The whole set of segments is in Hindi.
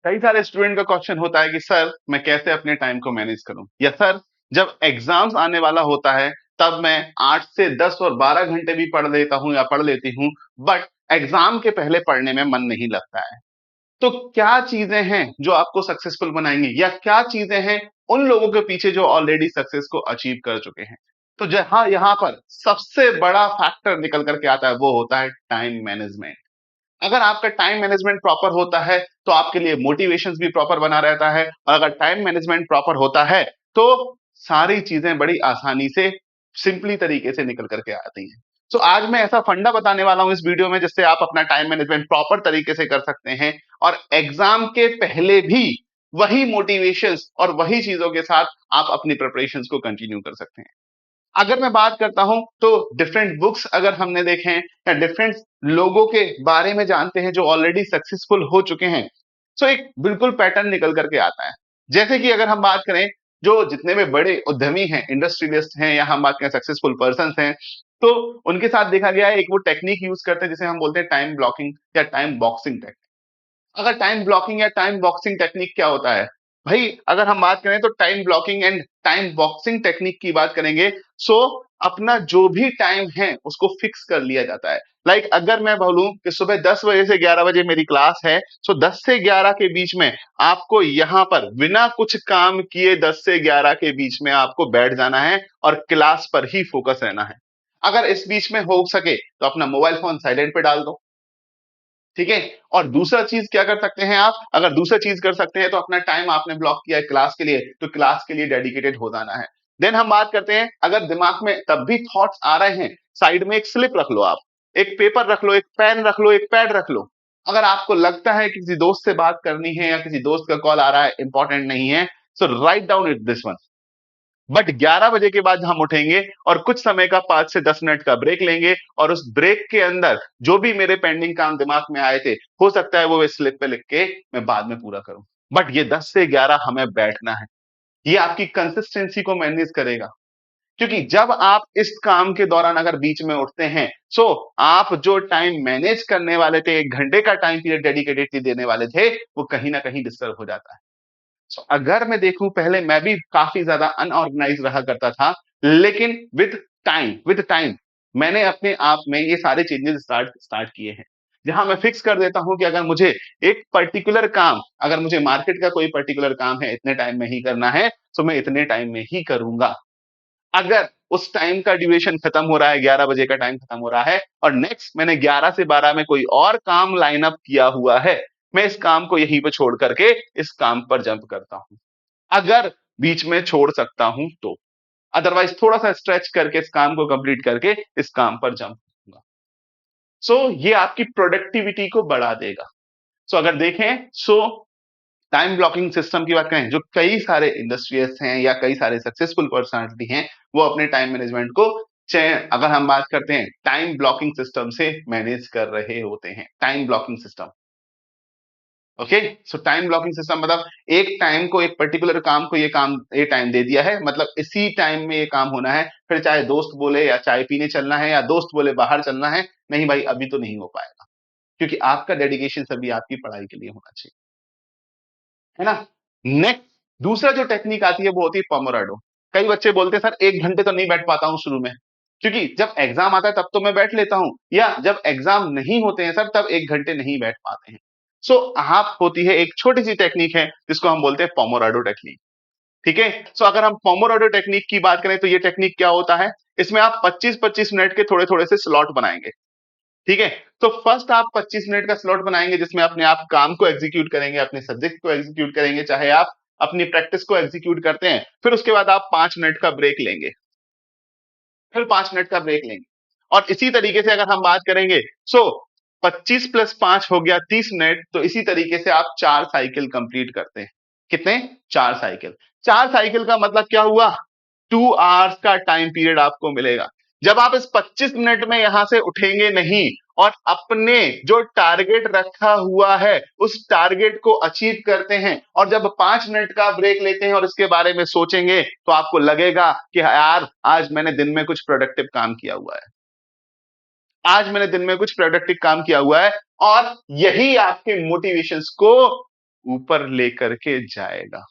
कई सारे स्टूडेंट का क्वेश्चन होता है कि सर मैं कैसे अपने टाइम को मैनेज करूं, या सर जब एग्जाम्स आने वाला होता है तब मैं 8 से 10 और 12 घंटे भी पढ़ लेता हूं या पढ़ लेती हूं, बट एग्जाम के पहले पढ़ने में मन नहीं लगता है। तो क्या चीजें हैं जो आपको सक्सेसफुल बनाएंगी, या क्या चीजें हैं उन लोगों के पीछे जो ऑलरेडी सक्सेस को अचीव कर चुके हैं? तो जहां यहां पर सबसे बड़ा फैक्टर निकल करके आता है वो होता है टाइम मैनेजमेंट। अगर आपका टाइम मैनेजमेंट प्रॉपर होता है तो आपके लिए मोटिवेशंस भी प्रॉपर बना रहता है, और अगर टाइम मैनेजमेंट प्रॉपर होता है तो सारी चीजें बड़ी आसानी से, सिंपली तरीके से निकल करके आती हैं। तो आज मैं ऐसा फंडा बताने वाला हूं इस वीडियो में जिससे आप अपना टाइम मैनेजमेंट प्रॉपर तरीके से कर सकते हैं, और एग्जाम के पहले भी वही मोटिवेशंस और वही चीजों के साथ आप अपनी प्रिपरेशंस को कंटिन्यू कर सकते हैं। अगर मैं बात करता हूं तो डिफरेंट बुक्स अगर हमने देखे हैं या डिफरेंट लोगों के बारे में जानते हैं जो ऑलरेडी सक्सेसफुल हो चुके हैं, तो एक बिल्कुल पैटर्न निकल करके आता है। जैसे कि अगर हम बात करें, जो जितने भी बड़े उद्यमी हैं, इंडस्ट्रियलिस्ट हैं, या हम बात करें सक्सेसफुल पर्सन हैं, तो उनके साथ देखा गया है एक वो टेक्निक यूज करते हैं जिसे हम बोलते हैं टाइम ब्लॉकिंग या टाइम बॉक्सिंग टेक्निक। अगर टाइम ब्लॉकिंग या टाइम बॉक्सिंग टेक्निक क्या होता है भाई, अगर हम बात करें तो time blocking and time boxing technique की बात करेंगे, सो अपना जो भी टाइम है उसको फिक्स कर लिया जाता है। लाइक अगर मैं बोलूं कि सुबह 10 बजे से 11 बजे मेरी क्लास है, सो 10 से 11 के बीच में आपको यहां पर बिना कुछ काम किए 10 से 11 के बीच में आपको बैठ जाना है और क्लास पर ही फोकस रहना है। अगर इस बीच में हो सके तो अपना मोबाइल फोन साइलेंट पे डाल दो, ठीक है। और दूसरा चीज क्या कर सकते हैं आप, अगर दूसरा चीज कर सकते हैं तो अपना टाइम आपने ब्लॉक किया है क्लास के लिए, तो क्लास के लिए डेडिकेटेड हो जाना है। देन हम बात करते हैं, अगर दिमाग में तब भी थॉट्स आ रहे हैं, साइड में एक स्लिप रख लो आप, एक पेपर रख लो, एक पेन रख लो, एक पैड रख लो। अगर आपको लगता है कि किसी दोस्त से बात करनी है या किसी दोस्त का कॉल आ रहा है, इंपॉर्टेंट नहीं है, so right down it this one. But 11 बजे के बाद हम उठेंगे और कुछ समय का 5 से 10 मिनट का ब्रेक लेंगे, और उस ब्रेक के अंदर जो भी मेरे पेंडिंग काम दिमाग में आए थे, हो सकता है वो स्लिप पे लिख के मैं बाद में पूरा करूं, बट ये 10 से 11 हमें बैठना है। ये आपकी कंसिस्टेंसी को मैनेज करेगा, क्योंकि जब आप इस काम के दौरान अगर बीच में उठते हैं, सो आप जो टाइम मैनेज करने वाले थे, 1 घंटे का टाइम पीरियड डेडिकेटेड देने वाले थे, वो कहीं ना कहीं डिस्टर्ब हो जाता है। अगर मैं देखूं, पहले मैं भी काफी ज्यादा अनऑर्गेनाइज रहा करता था, लेकिन विद टाइम मैंने अपने आप में ये सारे चेंजेस स्टार्ट स्टार्ट किए हैं, जहां मैं फिक्स कर देता हूं कि अगर मुझे एक पर्टिकुलर काम, अगर मुझे मार्केट का कोई पर्टिकुलर काम है, इतने टाइम में ही करना है, तो मैं इतने टाइम में ही करूंगा। अगर उस टाइम का ड्यूरेशन खत्म हो रहा है, 11 बजे का टाइम खत्म हो रहा है, और नेक्स्ट मैंने 11 से 12 में कोई और काम लाइन अप किया हुआ है, मैं इस काम को यहीं पे छोड़ करके इस काम पर जंप करता हूं, अगर बीच में छोड़ सकता हूं तो। अदरवाइज थोड़ा सा स्ट्रेच करके इस काम को कंप्लीट करके इस काम पर जंप करूंगा। सो ये आपकी प्रोडक्टिविटी को बढ़ा देगा। सो अगर देखें, सो टाइम ब्लॉकिंग सिस्टम की बात करें, जो कई सारे इंडस्ट्रियलिस्ट हैं या कई सारे सक्सेसफुल पर्सनालिटी हैं, वो अपने टाइम मैनेजमेंट को अगर हम बात करते हैं टाइम ब्लॉकिंग सिस्टम से मैनेज कर रहे होते हैं। Time blocking system, okay. सो टाइम ब्लॉकिंग सिस्टम मतलब एक टाइम को, एक पर्टिकुलर काम को, ये टाइम दे दिया है, मतलब इसी टाइम में ये काम होना है, फिर चाहे दोस्त बोले या चाय पीने चलना है, या दोस्त बोले बाहर चलना है, नहीं भाई अभी तो नहीं हो पाएगा, क्योंकि आपका डेडिकेशन सभी आपकी पढ़ाई के लिए होना चाहिए, है ना। नेक्स्ट, दूसरा जो टेक्निक आती है वो होती है पोमोडाडो। कई बच्चे बोलते हैं सर 1 घंटे तो नहीं बैठ पाता हूं शुरू में, क्योंकि जब एग्जाम आता है तब तो मैं बैठ लेता हूं, या जब एग्जाम नहीं होते हैं सर तब 1 घंटे नहीं बैठ पाते हैं। सो आप होती है एक छोटी सी टेक्निक है जिसको हम बोलते हैं पोमोडाडो टेक्निक, ठीक है। सो अगर हम पोमोडाडो टेक्निक की बात करें तो ये टेक्निक क्या होता है, इसमें आप 25-25 मिनट के थोड़े थोड़े से स्लॉट बनाएंगे, ठीक है। तो फर्स्ट आप 25 मिनट का स्लॉट बनाएंगे जिसमें अपने आप काम को एग्जीक्यूट करेंगे, अपने सब्जेक्ट को एग्जीक्यूट करेंगे, चाहे आप अपनी प्रैक्टिस को एग्जीक्यूट करते हैं, फिर उसके बाद आप 5 मिनट का ब्रेक लेंगे, फिर 5 मिनट का ब्रेक लेंगे, और इसी तरीके से अगर हम बात करेंगे, सो 25 + 5 हो गया 30 मिनट, तो इसी तरीके से आप 4 साइकिल कंप्लीट करते हैं। कितने? 4 साइकिल। 4 साइकिल का मतलब क्या हुआ, 2 आवर्स का टाइम पीरियड आपको मिलेगा। जब आप इस 25 मिनट में यहां से उठेंगे नहीं और अपने जो टारगेट रखा हुआ है उस टारगेट को अचीव करते हैं, और जब 5 मिनट का ब्रेक लेते हैं और इसके बारे में सोचेंगे, तो आपको लगेगा कि यार आज मैंने दिन में कुछ प्रोडक्टिव काम किया हुआ है, आज मैंने दिन में कुछ प्रोडक्टिव काम किया हुआ है, और यही आपके मोटिवेशंस को ऊपर लेकर के जाएगा।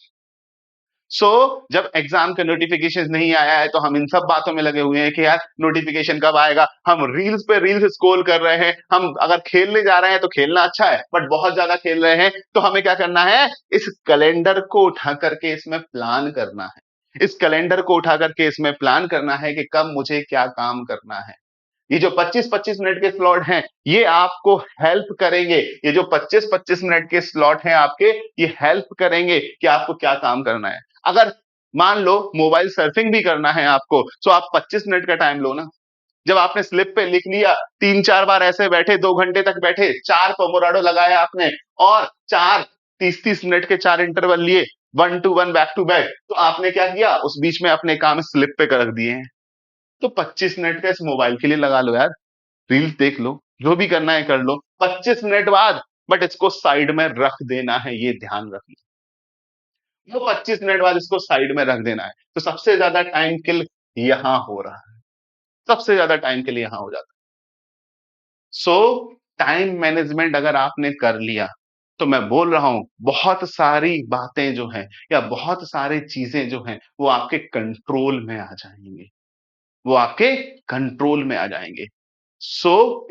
जब एग्जाम का नोटिफिकेशन नहीं आया है तो हम इन सब बातों में लगे हुए हैं कि यार नोटिफिकेशन कब आएगा, हम रील्स पे रील्स स्क्रॉल कर रहे हैं, हम अगर खेलने जा रहे हैं तो खेलना अच्छा है बट बहुत ज्यादा खेल रहे हैं, तो हमें क्या करना है, इस कैलेंडर को उठा करके इसमें प्लान करना है। इस कैलेंडर को उठा करके इसमें प्लान करना है कि कब मुझे क्या काम करना है। ये जो 25-25 मिनट के स्लॉट हैं, ये आपको हेल्प करेंगे। ये जो 25-25 मिनट के स्लॉट हैं आपके, ये हेल्प करेंगे कि आपको क्या काम करना है। अगर मान लो मोबाइल सर्फिंग भी करना है आपको, तो आप 25 मिनट का टाइम लो ना। जब आपने स्लिप पे लिख लिया, 3-4 बार ऐसे बैठे, 2 घंटे तक बैठे, 4 पोमोडाडो लगाया आपने और 4 30-30 मिनट के 4 इंटरवल लिए, 1 टू 1 बैक टू बैक, तो आपने क्या किया, उस बीच में अपने काम स्लिप पे रख दिए हैं। तो 25 मिनट का इस मोबाइल के लिए लगा लो यार, रील्स देख लो, जो भी करना है कर लो, 25 मिनट बाद बट इसको साइड में रख देना है, ये ध्यान रखना। वो 25 मिनट बाद इसको साइड में रख देना है। तो सबसे ज्यादा टाइम किल यहां हो रहा है, सबसे ज्यादा टाइम किल यहां हो जाता है। सो टाइम मैनेजमेंट अगर आपने कर लिया, तो मैं बोल रहा हूं बहुत सारी बातें जो हैं या बहुत सारी चीजें जो हैं वो आपके कंट्रोल में आ जाएंगी, वो आपके कंट्रोल में आ जाएंगे।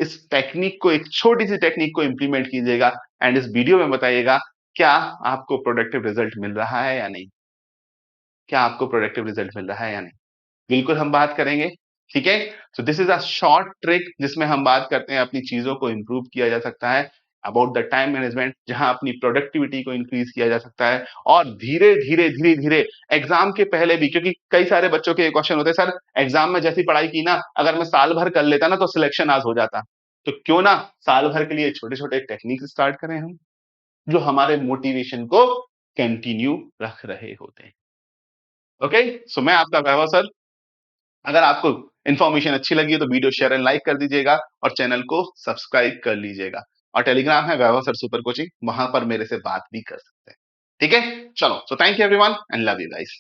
इस टेक्निक को, एक छोटी सी टेक्निक को इंप्लीमेंट कीजिएगा एंड इस वीडियो में बताइएगा क्या आपको प्रोडक्टिव रिजल्ट मिल रहा है या नहीं, क्या आपको प्रोडक्टिव रिजल्ट मिल रहा है या नहीं। बिल्कुल हम बात करेंगे, ठीक है। So this is a short trick जिसमें हम बात करते हैं अपनी चीजों को इंप्रूव किया जा सकता है, अबाउट द टाइम मैनेजमेंट, जहां अपनी प्रोडक्टिविटी को इंक्रीज किया जा सकता है और धीरे धीरे धीरे धीरे एग्जाम के पहले भी, क्योंकि कई सारे बच्चों के क्वेश्चन होते हैं सर एग्जाम में जैसी पढ़ाई की ना, अगर मैं साल भर कर लेता ना तो सिलेक्शन आज हो जाता। तो क्यों ना साल भर के लिए छोटे छोटे टेक्निक स्टार्ट करें हम, जो हमारे मोटिवेशन को कंटिन्यू रख रहे होते हैं। ओके, सो मैं आपका वैभव सर। अगर आपको इन्फॉर्मेशन अच्छी लगी हो तो वीडियो शेयर एंड लाइक कर दीजिएगा और चैनल को सब्सक्राइब कर लीजिएगा। और टेलीग्राम है वैभव सर सुपर कोचिंग, वहां पर मेरे से बात भी कर सकते हैं। ठीक है, चलो, so thank you everyone and love you guys.